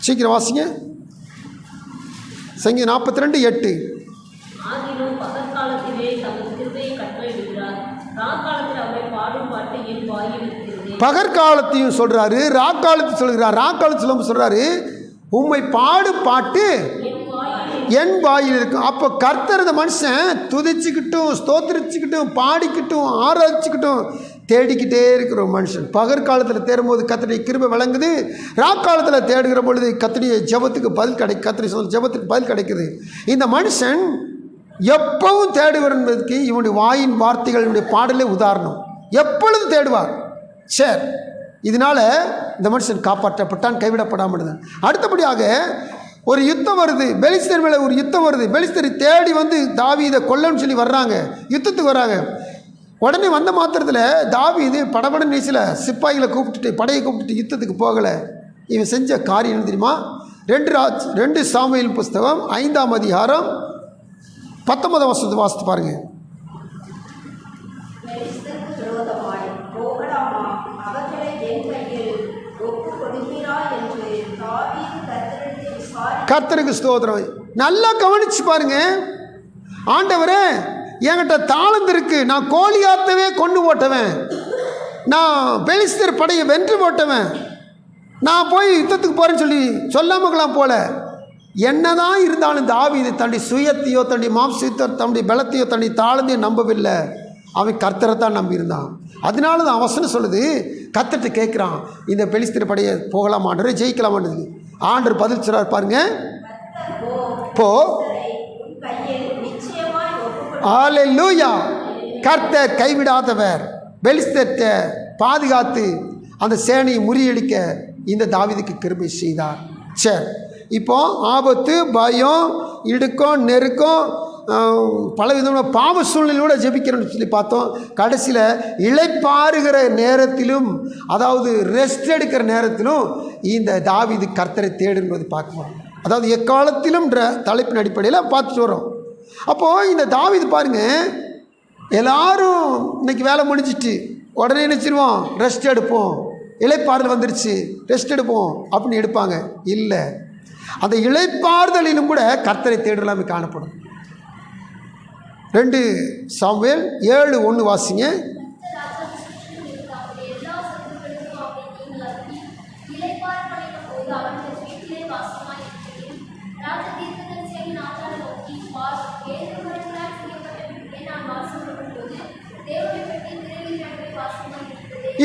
சீக்கிரம் வாசிங்க. சங்கீதம் 42:8. பகற்காலத்தையும் சொல்றாரு, ராக்காலத்தையும் சொல்கிறார். ராக்காலத்தில் சொல்றாரு, உம்மை பாடும் பாட்டு என் வாயில் இருக்கும். அப்போ கர்த்தர் இந்த மனுஷன் துதிச்சுக்கிட்டும் ஸ்தோத்திரிச்சுக்கிட்டும் பாடிக்கிட்டும் ஆராய்ச்சிக்கிட்டும் தேடிக்கிட்டே இருக்கிற ஒரு மனுஷன். பகற்காலத்தில் தேடும்போது கர்த்தருடைய கிருபை விளங்குது, ராக்காலத்தில் தேடுகிற பொழுது கர்த்தருடைய ஜெபத்துக்கு பதில் கர்த்தருடைய சொன்ன ஜெபத்துக்கு பதில் கிடைக்குது. இந்த மனுஷன் எப்பவும் தேடுவார் என்பதற்கு இவனுடைய வாயின் வார்த்தைகள், இவனுடைய பாடலே உதாரணம். எப்பொழுது தேடுவார். சரி, இதனால் இந்த மனுஷன் காப்பாற்றப்பட்டான், கைவிடப்படாமல் இருந்தான். அடுத்தபடியாக ஒரு யுத்தம் வருது, பெலிஸ்தர் மேலே ஒரு யுத்தம் வருது. பெலிஸ்தரை தேடி வந்து தாவீதை கொல்லன்னு சொல்லி வர்றாங்க, யுத்தத்துக்கு வர்றாங்க. உடனே வந்த மாத்திரத்தில் தாவீது படபட நீச்சல சிப்பாய்களை கூப்பிட்டுட்டு, படையை கூப்பிட்டுட்டு யுத்தத்துக்கு போகலை. இவன் செஞ்ச காரியம் என்ன தெரியுமா, 2 சாமுவேல் புஸ்தகம் 5 அதிகாரம் 19 வசனத்தை வாசித்து பாருங்க. கர்த்தருக்கு ஸ்தோத்திரம். நல்லா கவனிச்சு பாருங்க. ஆண்டவரே, என்கிட்ட தாளந்து இருக்கு, நான் கோலியாத்தவே கொண்டு போட்டவன், நான் பெலிஸ்தர் படையை வென்று போட்டவன், நான் போய் யுத்தத்துக்கு போகிறேன்னு சொல்லி சொல்லாமலாம் போல. என்னதான் இருந்தாலும் தாவீது தன்னுடைய சுயத்தையோ தன்னுடைய மாம்சத்தையோ தன்னுடைய பலத்தையோ தன்னுடைய தாளந்தையோ நம்பவில்லை. அவன் கர்த்தரை தான் நம்பியிருந்தான். அதனால தான் அவசரம் சொல்லுது, கர்த்தர்கிட்ட கேட்குறான், இந்த பெலிஸ்தர் படையை போகலாமான்னு ஜெயிக்கலாமான்னு. ஆண்டவர் பதில் சொல்றார் பாருங்க, போ. அல்லேலூயா. கர்த்தர் கைவிடாதவர். பெலிஸ்தரை பாதுகாத்து அந்த சேனையை முறியடிக்க இந்த தாவீதுக்கு கிருபை செய்தார். சரி, இப்போ ஆபத்து, பயம், இடுக்கம், நெருக்கம், பல விதமான பாவ சூழ்நிலையோடு ஜெபிக்கிறோன்னு சொல்லி பார்த்தோம். கடைசியில் இளைப்பாறுகிற நேரத்திலும், அதாவது ரெஸ்ட் எடுக்கிற நேரத்திலும் இந்த தாவீது கர்த்தரை தேடுஎன்பது பார்க்குவோம். அதாவது எக்காலத்திலும் தலைப்பின் அடிப்படையில் பார்த்துட்டு வரோம். அப்போது இந்த தாவீது பாருங்கள், எல்லாரும் இன்னைக்கு வேலை முடிஞ்சிட்டு உடனே நினச்சிடுவோம், ரெஸ்ட் எடுப்போம், இளைப்பாறுதல் வந்துருச்சு, ரெஸ்ட் எடுப்போம் அப்படின்னு எடுப்பாங்க. இல்லை, அந்த இளைப்பாறுதலிலும் கூட கர்த்தரை தேடலாமே காணப்படும். 2 சாமுவேல் 7:1 வாசிங்க.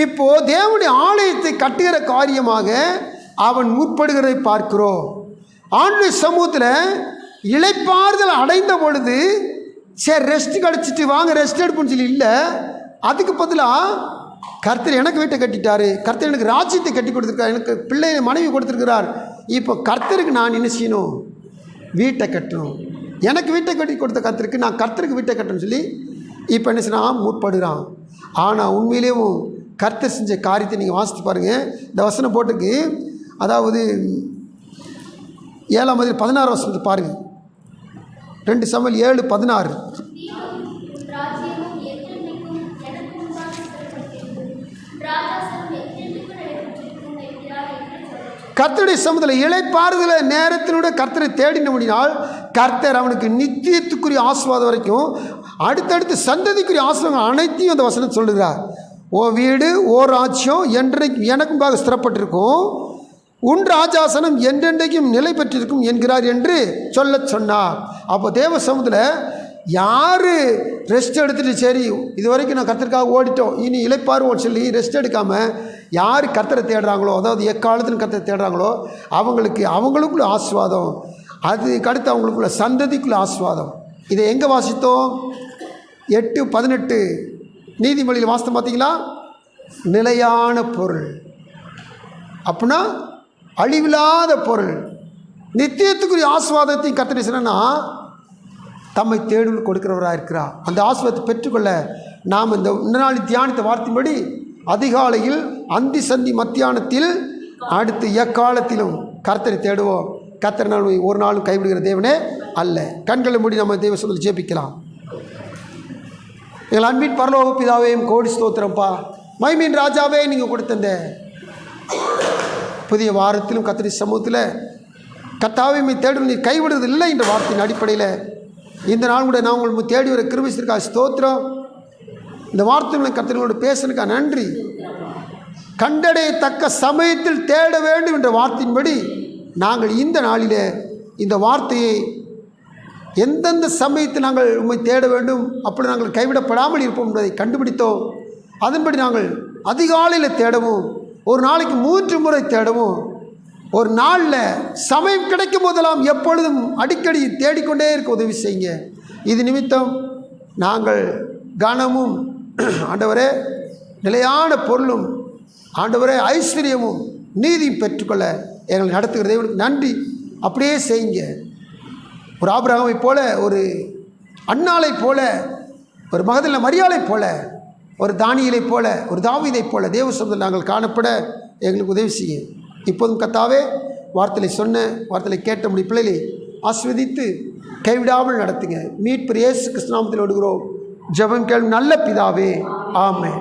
இப்போ தேவனுடைய ஆலயத்தை கட்டுகிற காரியமாக அவன் முற்படுகிறதை பார்க்கிறோம். ஆண்டுடைய சமூகத்தில் இளைப்பாறுதல் அடைந்த பொழுது சரி ரெஸ்ட் கிடச்சிட்டு வாங்க ரெஸ்ட் எடுப்புன்னு சொல்லி இல்லை, அதுக்கு பதிலாக கர்த்தர் எனக்கு வீட்டை கட்டிட்டாரு, கர்த்தர் எனக்கு ராஜ்யத்தை கட்டி கொடுத்துருக்கார், எனக்கு பிள்ளை மனைவி கொடுத்துருக்கிறார், இப்போ கர்த்தருக்கு நான் என்ன செய்யணும்? வீட்டை கட்டணும். எனக்கு வீட்டை கட்டி கொடுத்த கர்த்தருக்கு நான் கர்த்தருக்கு வீட்டை கட்டணும்னு சொல்லி இப்போ என்ன செய்யணும்? முற்படுகிறான். ஆனால் உண்மையிலேயும் கர்த்தர் செஞ்ச காரியத்தை நீங்கள் வாசித்து பாருங்கள். இந்த வசனம் போட்டுக்கு, அதாவது 7:16 பாருங்கள். 2 சாமுவேல் 7:16. கர்த்தருடைய சமூகத்தில் இளைப்பாறுதல நேரத்தினுடைய கர்த்தரை தேடினபடினால் கர்த்தர் அவனுக்கு நித்தியத்துக்குரிய ஆசீர்வாதம் வரைக்கும் அடுத்தடுத்து சந்ததிக்குரிய ஆசீர்வாதம் அனைத்தையும் அந்த வசனம் சொல்லுகிறார். ஓ வீடு ஓ ராஜ்யம் என்றைக்கும் எனக்கும்பாக ஸ்திரப்பட்டிருக்கும், உன் ராஜாசனம் என்றென்றைக்கும் நிலை பெற்றிருக்கும் என்கிறார் என்று சொன்னார். அப்போ தேவ சமூகத்தில் யார் ரெஸ்ட் எடுத்துகிட்டு சரி இது வரைக்கும் நான் கர்த்தருக்காக ஓடிட்டோம் இனி இளைப்பாறுவோம் சொல்லி ரெஸ்ட் எடுக்காமல் யார் கர்த்தரை தேடுறாங்களோ, அதாவது எக்காலத்தில் கர்த்தரை தேடுறாங்களோ அவங்களுக்குள்ள ஆசீர்வாதம், அதுக்கு அடுத்து அவங்களுக்குள்ள சந்ததிக்குள்ள ஆசீர்வாதம். இதை எங்கே வாசித்தோம்? 8:18 நீதிமொழியில் வாசித்தோம். பார்த்தீங்களா? நிலையான பொருள் அப்படின்னா அழிவில்லாத பொருள், நித்தியத்துக்குரிய ஆசீர்வாதத்தையும் கர்த்தர் சொன்னா தம்மை தேடுதல் கொடுக்கிறவராக இருக்கிறார். அந்த ஆசீர்வாதத்தை பெற்றுக்கொள்ள நாம் இந்த நாள் தியானித்த வார்த்தையின்படி அதிகாலையில் அந்தி சந்தி மத்தியானத்தில் அடுத்து எக்காலத்திலும் கர்த்தரை தேடுவோம். கர்த்தர் நாள் ஒரு நாளும் கைவிடுகிற தேவனே அல்ல. கண்களை மூடி நம்ம தேவ சமூகத்தில் ஜெபிக்கலாம். எங்கள் அன்பின் பரலோக பிதாவையும் கோடி ஸ்தோத்திரம்ப்பா, மைமீன் ராஜாவே, நீங்கள் கொடுத்த புதிய வாரத்திலும் கர்த்தருடைய சமூகத்தில் கர்த்தாவை தேடும் நீ கைவிடுவது இல்லை என்ற வார்த்தையின் அடிப்படையில் இந்த நாள் கூட நான் உங்களுக்கு தேடி வர கிருபைக்காக ஸ்தோத்திரம். இந்த வார்த்தைகளை கர்த்தர்களோடு பேசுறதுக்காக நன்றி. கண்டடையத்தக்க சமயத்தில் தேட வேண்டும் என்ற வார்த்தையின்படி நாங்கள் இந்த நாளிலே இந்த வார்த்தையை எந்தெந்த சமயத்தில் நாங்கள் உண்மை தேட வேண்டும், அப்படி நாங்கள் கைவிடப்படாமல் இருப்போம் என்பதை கண்டுபிடித்தோம். அதன்படி நாங்கள் அதிகாலையில் தேடவும், ஒரு நாளைக்கு 3 முறை தேடவும், ஒரு நாளில் சமயம் கிடைக்கும் போதெல்லாம் எப்பொழுதும் அடிக்கடி தேடிக்கொண்டே இருக்க உதவி செய்யுங்க. இது நிமித்தம் நாங்கள் கனமும் ஆண்டவரே நிலையான பொருளும் ஆண்டவரே ஐஸ்வர்யமும் நீதியும் பெற்றுக்கொள்ள எங்களை நடத்துகிற தேவனுக்கு நன்றி. அப்படியே செய்யுங்க. ஒரு ஆபிரகாமை போல, ஒரு அன்னாளை போல, ஒரு மகதலேனா மரியாளை போல, ஒரு தானியேலை போல, ஒரு தாவீதை போல தேவ சமூகத்தில் நாங்கள் காணப்பட எங்களுக்கு உதவி செய்ய. இப்போதும் கர்த்தாவே வார்த்தையை சொன்ன வார்த்தையை கேட்ட முடிய பிள்ளைகளை ஆசீர்வதித்து கைவிடாமல் நடத்துங்க. மீட்பர் இயேசு கிறிஸ்து நாமத்தில் ஓடுகிறோம் ஜெபம் கேளும் நல்ல பிதாவே, ஆமென்.